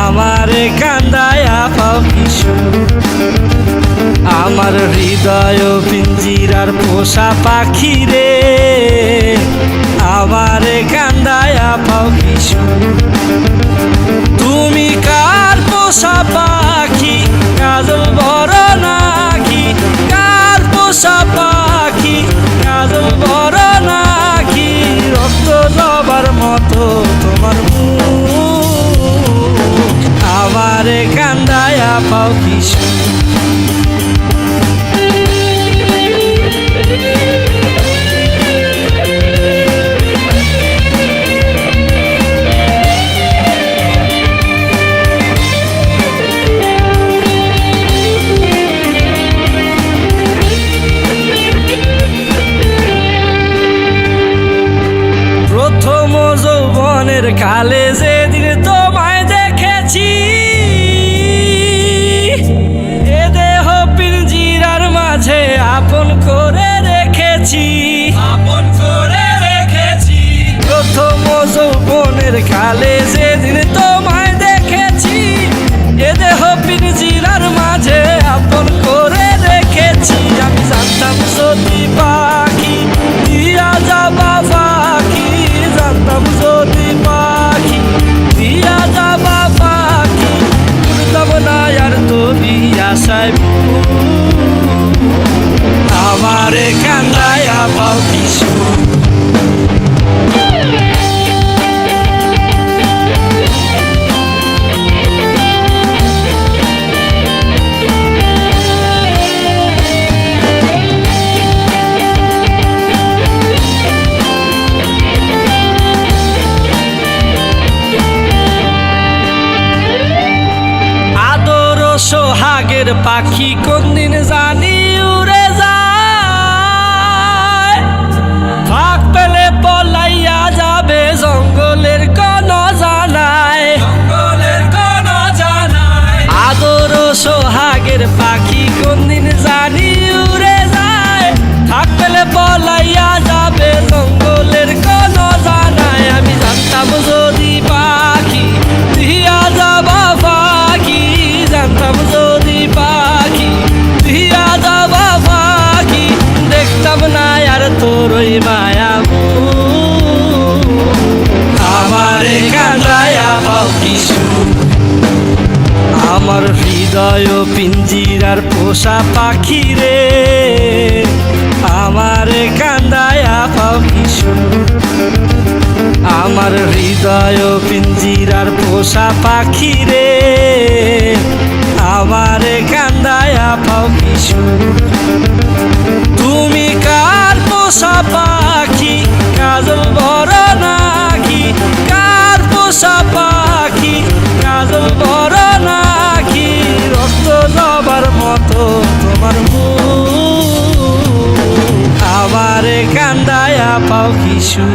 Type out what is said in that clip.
আমারে কান্দায়া পাও কিশু। আমার হৃদয় পিঞ্জিরার পোষা পাখি রে, আমারে কান্দায়া পাও কিশু। তুমি কার পোষা পাখি, কাজল বড় নাকি? কার পোষা পাখি, কাজল বড় নাকি? রক্ত জবার মতো তোমার মুখ, আমারে কান্দায়া পাও কিশু। প্রথম যৌবনের কালে যেদিন তোমায় দেখেছি, এ দেহ পিঞ্জিরার মাঝে আপন করে রেখেছি, আপন করে রেখেছি। প্রথম যৌবনের কালে যেদিন তোমায় দেখেছি, এ দেহ পিঞ্জিরার মাঝে আপন করে রেখেছি। আমি জানতাম যদি পাখি দিয়া যাবা পাখি, জানতাম যদি পাখি দিয়া যাবা পাখি, উড়তাম না আর তোরই আশায়। আমারে কান্দায়া পাও কিশু। সোহাগের পাখি কোনদিন জানি উড়ে যায়, ফাঁক পেলে পলাইয়া যাবে জঙ্গলের কোন জানায়, জঙ্গলের কোন জানায়। আদর সোহাগের পাখি কোনদিন জানি উড়ে যায়, ফাঁক পেলে পলাইয়া যাবে জঙ্গলের কোন জানায়। আমি জানতাম যদি পাখি দিয়া যাবা পাখি, জানতাম যদি পাখি দিয়া যাবা পাখি, দেখতাম না আর তোর ওই মায়া। আমারে কান্দায়া পাও কিশু। আমার হৃদয় পিঞ্জিরার পোষা পাখি রে, আমারে কান্দায়া পাও কিশু। আমার হৃদয় পিঞ্জিরার পোষা পাখি রে, আমারে কান্দায়া পাও কিশু। তুমি কার পোষা পাখি, কাজল বড় নাকি? কার পোষা পাখি, কাজল বড় নাকি? রক্ত জবার মতো তোমার মুখ, আমারে কান্দায়া পাও কিশু।